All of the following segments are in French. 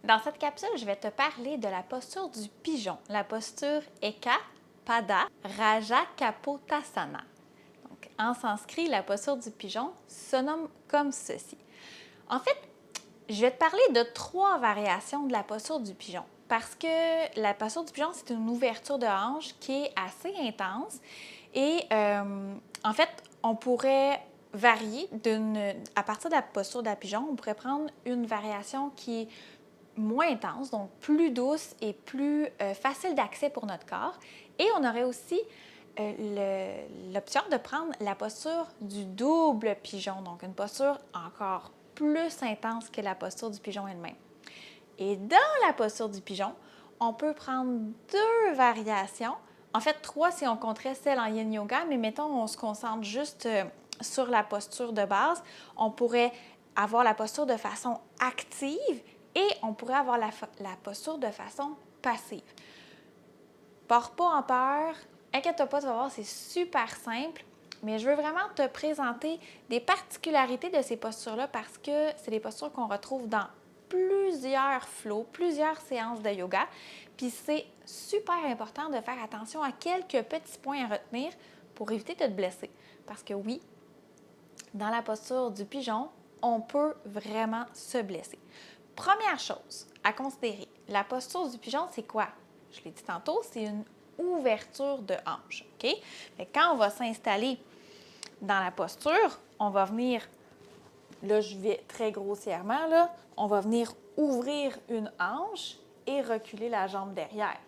Dans cette capsule, je vais te parler de la posture du pigeon, la posture Eka Pada Raja Kapotasana. Donc, en sanskrit, la posture du pigeon se nomme comme ceci. En fait, je vais te parler de 3 variations de la posture du pigeon parce que la posture du pigeon, c'est une ouverture de hanche qui est assez intense et en fait, on pourrait varier à partir de la posture de pigeon, on pourrait prendre une variation qui est moins intense, donc plus douce et plus facile d'accès pour notre corps. Et on aurait aussi l'option de prendre la posture du double pigeon, donc une posture encore plus intense que la posture du pigeon elle-même. Et dans la posture du pigeon, on peut prendre 2 variations, en fait 3 si on compterait celle en yin yoga, mais mettons on se concentre juste sur la posture de base, on pourrait avoir la posture de façon active et on pourrait avoir la posture de façon passive. Pars pas en peur, inquiète-toi pas, tu vas voir, c'est super simple, mais je veux vraiment te présenter des particularités de ces postures-là parce que c'est des postures qu'on retrouve dans plusieurs flows, plusieurs séances de yoga, puis c'est super important de faire attention à quelques petits points à retenir pour éviter de te blesser. Parce que oui, dans la posture du pigeon, on peut vraiment se blesser. Première chose à considérer, la posture du pigeon, c'est quoi? Je l'ai dit tantôt, c'est une ouverture de hanche. OK? Quand on va s'installer dans la posture, on va venir, là je vais très grossièrement, là, on va venir ouvrir une hanche et reculer la jambe derrière.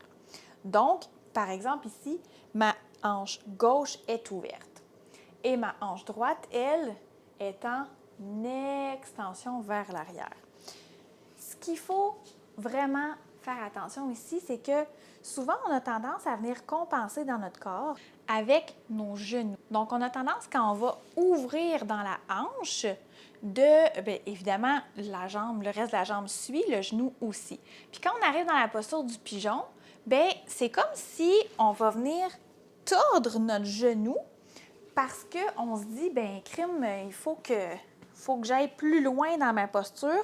Donc, par exemple ici, ma hanche gauche est ouverte et ma hanche droite, elle, est en extension vers l'arrière. Ce qu'il faut vraiment faire attention ici, c'est que souvent, on a tendance à venir compenser dans notre corps avec nos genoux. Donc, on a tendance, quand on va ouvrir dans la hanche, évidemment, la jambe, le reste de la jambe suit, le genou aussi. Puis quand on arrive dans la posture du pigeon, c'est comme si on va venir tordre notre genou parce qu'on se dit, crime, il faut que j'aille plus loin dans ma posture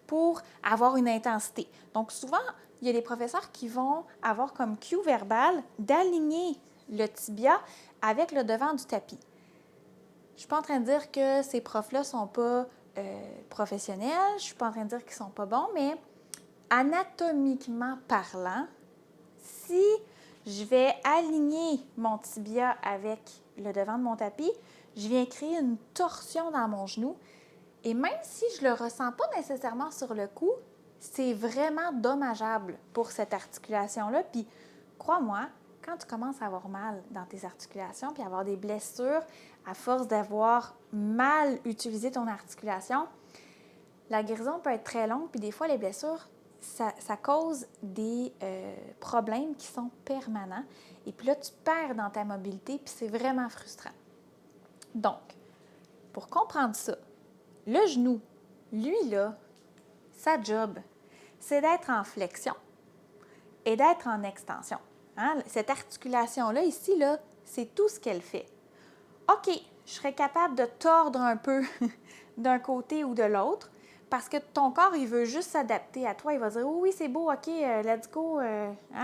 pour avoir une intensité. Donc, souvent, il y a des professeurs qui vont avoir comme cue verbal d'aligner le tibia avec le devant du tapis. Je ne suis pas en train de dire que ces profs-là ne sont pas professionnels, je ne suis pas en train de dire qu'ils ne sont pas bons, mais anatomiquement parlant, si je vais aligner mon tibia avec le devant de mon tapis, je viens créer une torsion dans mon genou. Et même si je ne le ressens pas nécessairement sur le coup, c'est vraiment dommageable pour cette articulation-là. Puis, crois-moi, quand tu commences à avoir mal dans tes articulations, puis avoir des blessures à force d'avoir mal utilisé ton articulation, la guérison peut être très longue, puis des fois, les blessures, ça cause des problèmes qui sont permanents. Et puis là, tu perds dans ta mobilité, puis c'est vraiment frustrant. Donc, pour comprendre ça, le genou, lui, là, sa job, c'est d'être en flexion et d'être en extension. Hein? Cette articulation-là, ici, là, c'est tout ce qu'elle fait. OK, je serais capable de tordre un peu d'un côté ou de l'autre parce que ton corps, il veut juste s'adapter à toi. Il va dire, oui, c'est beau, OK, let's go,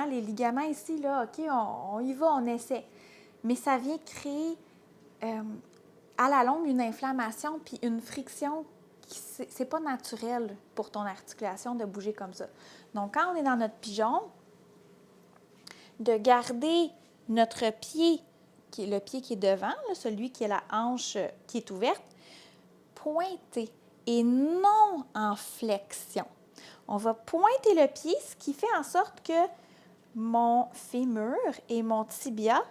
les ligaments ici, là, OK, on y va, on essaie. Mais ça vient créer à la longue une inflammation puis une friction qui c'est pas naturel pour ton articulation de bouger comme ça. Donc, quand on est dans notre pigeon, de garder notre pied, le pied qui est devant, là, celui qui est la hanche qui est ouverte, pointé et non en flexion. On va pointer le pied, ce qui fait en sorte que mon fémur et mon tibia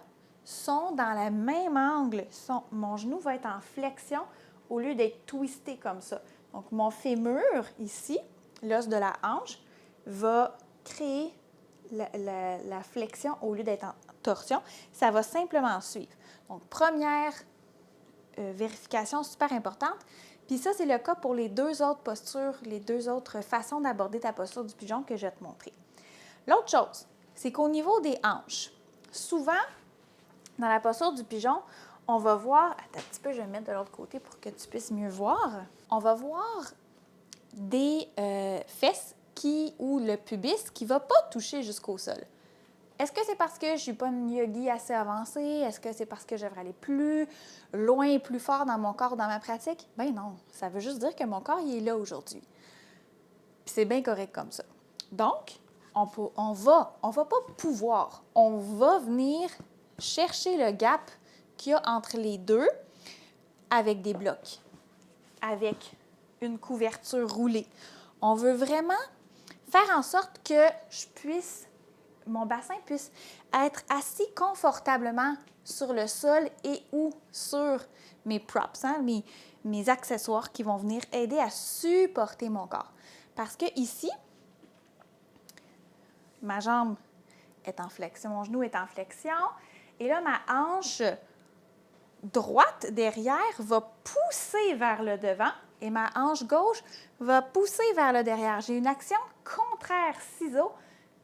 sont dans le même angle. Mon genou va être en flexion au lieu d'être twisté comme ça. Donc, mon fémur, ici, l'os de la hanche, va créer la flexion au lieu d'être en torsion. Ça va simplement suivre. Donc, première vérification super importante. Puis ça, c'est le cas pour les 2 autres postures, les 2 autres façons d'aborder ta posture du pigeon que je vais te montrer. L'autre chose, c'est qu'au niveau des hanches, souvent, dans la posture du pigeon, on va voir, attends un petit peu, je vais me mettre de l'autre côté pour que tu puisses mieux voir. On va voir des fesses ou le pubis qui ne va pas toucher jusqu'au sol. Est-ce que c'est parce que je ne suis pas une yogi assez avancée? Est-ce que c'est parce que je devrais aller plus loin et plus fort dans mon corps, dans ma pratique? Ben non, ça veut juste dire que mon corps, il est là aujourd'hui. Puis c'est bien correct comme ça. Donc, on va pas pouvoir, on va venir chercher le gap qu'il y a entre les deux avec des blocs, avec une couverture roulée. On veut vraiment faire en sorte que mon bassin puisse être assis confortablement sur le sol et ou sur mes props, mes accessoires qui vont venir aider à supporter mon corps. Parce que ici, ma jambe est en flexion, mon genou est en flexion, et là, ma hanche droite derrière va pousser vers le devant et ma hanche gauche va pousser vers le derrière. J'ai une action contraire ciseau,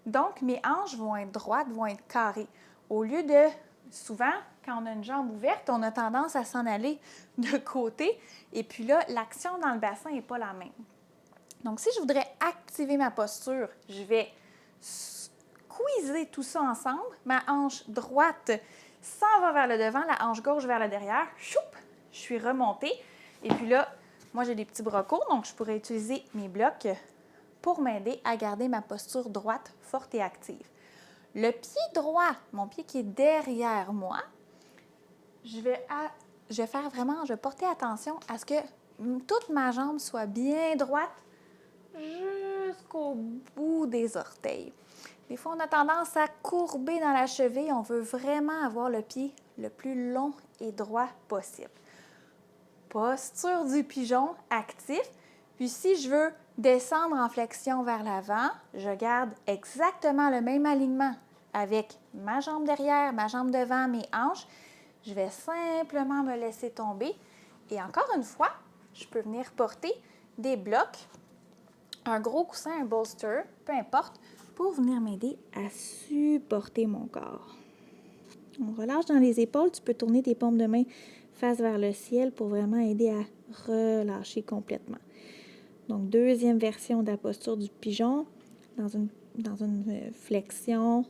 donc mes hanches vont être droites, vont être carrées. Au lieu de, souvent, quand on a une jambe ouverte, on a tendance à s'en aller de côté et puis là, l'action dans le bassin n'est pas la même. Donc, si je voudrais activer ma posture, je vais squeezer tout ça ensemble. Ma hanche droite s'en va vers le devant, la hanche gauche vers le derrière. Choup! Je suis remontée. Et puis là, moi, j'ai des petits bras courts, donc je pourrais utiliser mes blocs pour m'aider à garder ma posture droite, forte et active. Le pied droit, mon pied qui est derrière moi, je vais porter attention à ce que toute ma jambe soit bien droite jusqu'au bout des orteils. Des fois, on a tendance à courber dans la cheville. On veut vraiment avoir le pied le plus long et droit possible. Posture du pigeon actif. Puis si je veux descendre en flexion vers l'avant, je garde exactement le même alignement avec ma jambe derrière, ma jambe devant, mes hanches. Je vais simplement me laisser tomber. Et encore une fois, je peux venir porter des blocs, un gros coussin, un bolster, peu importe, pour venir m'aider à supporter mon corps. On relâche dans les épaules. Tu peux tourner tes paumes de main face vers le ciel pour vraiment aider à relâcher complètement. Donc, deuxième version de la posture du pigeon, dans une flexion,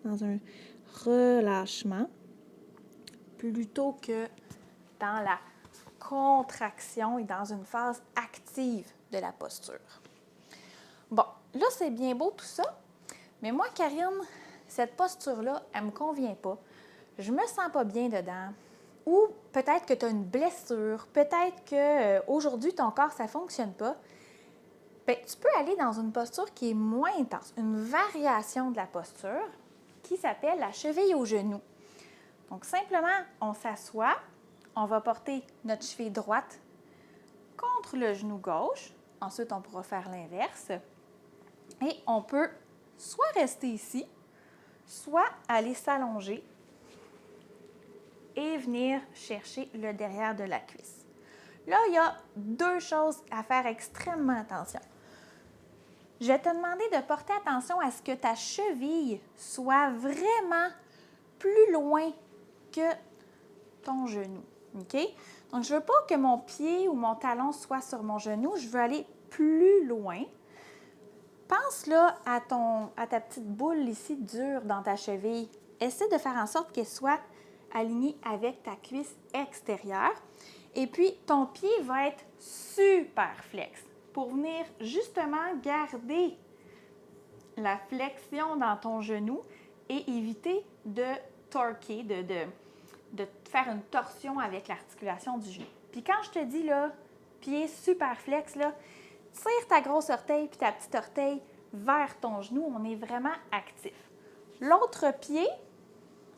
dans un relâchement, plutôt que dans la contraction et dans une phase active de la posture. Bon, là, c'est bien beau tout ça, mais moi, Karine, cette posture-là, elle ne me convient pas. Je me sens pas bien dedans. Ou peut-être que tu as une blessure, peut-être qu'aujourd'hui, ton corps, ça ne fonctionne pas. Bien, tu peux aller dans une posture qui est moins intense, une variation de la posture qui s'appelle la cheville au genou. Donc, simplement, on s'assoit, on va porter notre cheville droite contre le genou gauche. Ensuite, on pourra faire l'inverse. Et on peut soit rester ici, soit aller s'allonger et venir chercher le derrière de la cuisse. Là, il y a deux choses à faire extrêmement attention. Je vais te demander de porter attention à ce que ta cheville soit vraiment plus loin que ton genou. OK? Donc, je ne veux pas que mon pied ou mon talon soit sur mon genou. Je veux aller plus loin. Pense là à ta petite boule ici dure dans ta cheville. Essaie de faire en sorte qu'elle soit alignée avec ta cuisse extérieure. Et puis, ton pied va être super flex pour venir justement garder la flexion dans ton genou et éviter de torquer, de faire une torsion avec l'articulation du genou. Puis quand je te dis là, pied super flex, là, tire ta grosse orteil puis ta petite orteil vers ton genou. On est vraiment actif. L'autre pied,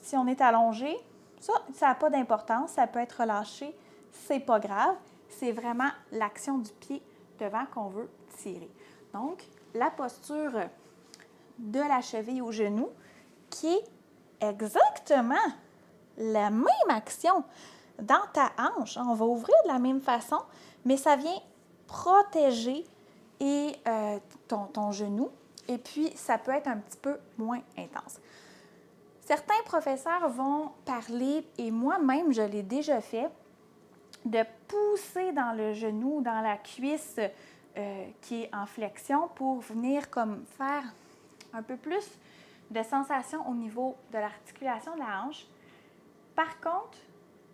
si on est allongé, ça n'a pas d'importance. Ça peut être relâché. C'est pas grave. C'est vraiment l'action du pied devant qu'on veut tirer. Donc, la posture de la cheville au genou qui est exactement la même action dans ta hanche. On va ouvrir de la même façon, mais ça vient protéger ton genou et puis ça peut être un petit peu moins intense. Certains professeurs vont parler, et moi-même je l'ai déjà fait, de pousser dans le genou, dans la cuisse qui est en flexion pour venir comme faire un peu plus de sensation au niveau de l'articulation de la hanche. Par contre,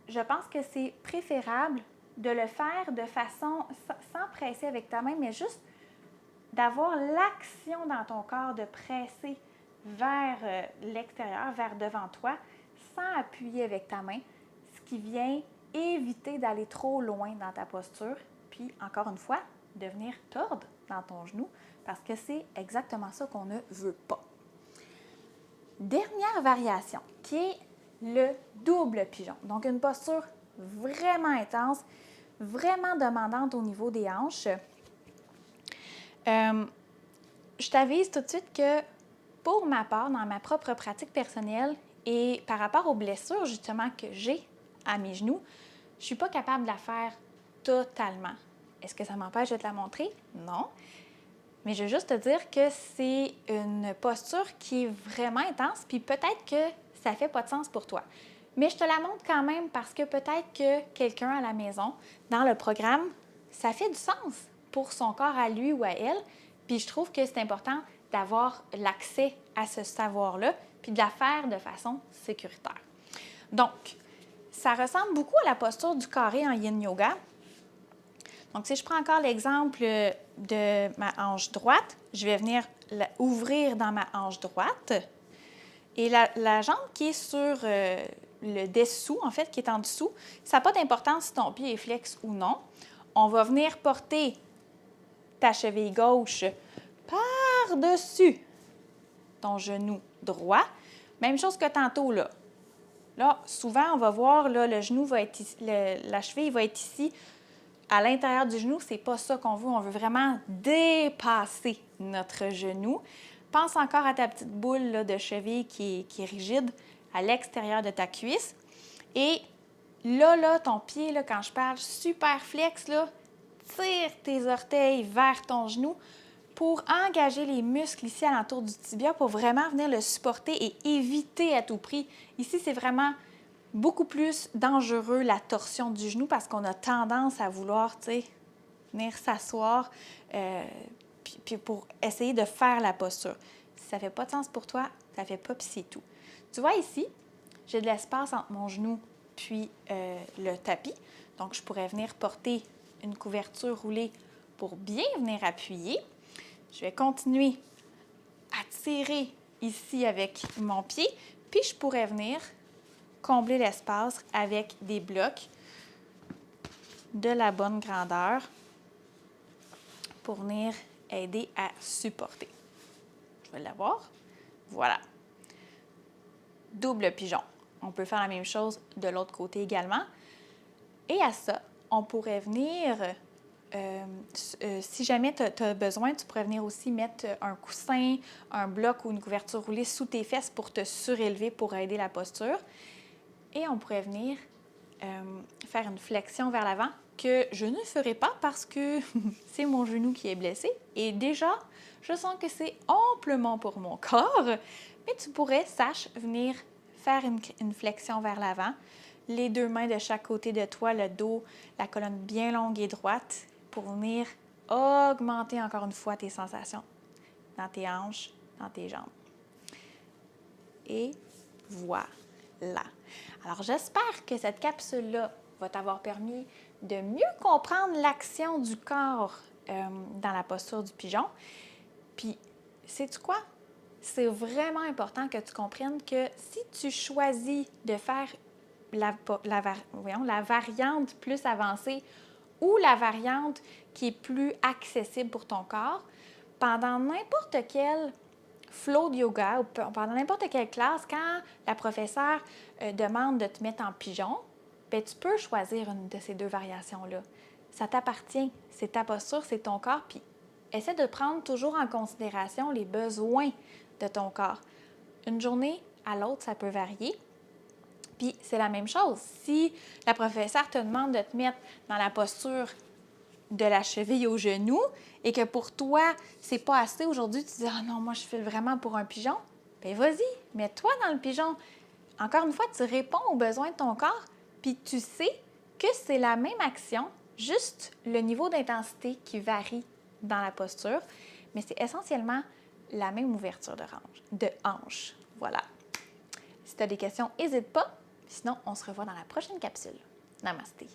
je pense que c'est préférable de le faire de façon sans presser avec ta main, mais juste d'avoir l'action dans ton corps de presser vers l'extérieur, vers devant toi, sans appuyer avec ta main, ce qui vient éviter d'aller trop loin dans ta posture, puis encore une fois, de venir tordre dans ton genou, parce que c'est exactement ça qu'on ne veut pas. Dernière variation, qui est le double pigeon. Donc, une posture vraiment intense, vraiment demandante au niveau des hanches. Je t'avise tout de suite que pour ma part, dans ma propre pratique personnelle et par rapport aux blessures justement que j'ai à mes genoux, je ne suis pas capable de la faire totalement. Est-ce que ça m'empêche de te la montrer? Non. Mais je veux juste te dire que c'est une posture qui est vraiment intense, puis peut-être que ça ne fait pas de sens pour toi. Mais je te la montre quand même parce que peut-être que quelqu'un à la maison, dans le programme, ça fait du sens pour son corps à lui ou à elle. Puis je trouve que c'est important d'avoir l'accès à ce savoir-là, puis de la faire de façon sécuritaire. Donc, ça ressemble beaucoup à la posture du carré en yin yoga. Donc, si je prends encore l'exemple de ma hanche droite, je vais venir ouvrir dans ma hanche droite. Et la jambe qui est sur le dessous, en fait, qui est en dessous, ça n'a pas d'importance si ton pied est flex ou non. On va venir porter ta cheville gauche par-dessus ton genou droit. Même chose que tantôt, là. Là, souvent, on va voir, là, le genou va être ici, la cheville va être ici. À l'intérieur du genou, c'est pas ça qu'on veut. On veut vraiment dépasser notre genou. Pense encore à ta petite boule là, de cheville qui est rigide à l'extérieur de ta cuisse. Et là, ton pied, là, quand je parle super flex, là, tire tes orteils vers ton genou pour engager les muscles ici alentour du tibia pour vraiment venir le supporter et éviter à tout prix. Ici, c'est vraiment beaucoup plus dangereux la torsion du genou parce qu'on a tendance à vouloir, tu sais, venir s'asseoir puis pour essayer de faire la posture. Si ça ne fait pas de sens pour toi, ça ne fait pas, puis c'est tout. Tu vois ici, j'ai de l'espace entre mon genou puis le tapis. Donc, je pourrais venir porter une couverture roulée pour bien venir appuyer. Je vais continuer à tirer ici avec mon pied, puis je pourrais venir combler l'espace avec des blocs de la bonne grandeur pour venir aider à supporter. Je vais l'avoir. Voilà. Double pigeon. On peut faire la même chose de l'autre côté également. Et à ça, on pourrait venir, si jamais tu as besoin, tu pourrais venir aussi mettre un coussin, un bloc ou une couverture roulée sous tes fesses pour te surélever pour aider la posture. Et on pourrait venir faire une flexion vers l'avant que je ne ferai pas parce que c'est mon genou qui est blessé. Et déjà, je sens que c'est amplement pour mon corps. Mais tu pourrais, sache, venir faire une flexion vers l'avant. Les deux mains de chaque côté de toi, le dos, la colonne bien longue et droite pour venir augmenter encore une fois tes sensations dans tes hanches, dans tes jambes. Et voilà. Alors, j'espère que cette capsule-là va t'avoir permis de mieux comprendre l'action du corps dans la posture du pigeon. Puis, sais-tu quoi? C'est vraiment important que tu comprennes que si tu choisis de faire la variante plus avancée ou la variante qui est plus accessible pour ton corps, pendant n'importe quel flow de yoga ou pendant n'importe quelle classe, quand la professeure demande de te mettre en pigeon, bien, tu peux choisir une de ces deux variations-là. Ça t'appartient, c'est ta posture, c'est ton corps, puis essaie de prendre toujours en considération les besoins de ton corps. Une journée à l'autre, ça peut varier. Puis c'est la même chose. Si la professeure te demande de te mettre dans la posture de la cheville au genou et que pour toi, c'est pas assez aujourd'hui, tu dis « Ah non, moi, je file vraiment pour un pigeon », bien vas-y, mets-toi dans le pigeon. Encore une fois, tu réponds aux besoins de ton corps, puis tu sais que c'est la même action, juste le niveau d'intensité qui varie dans la posture, mais c'est essentiellement la même ouverture de hanche. Voilà. Si tu as des questions, n'hésite pas. Sinon, on se revoit dans la prochaine capsule. Namasté.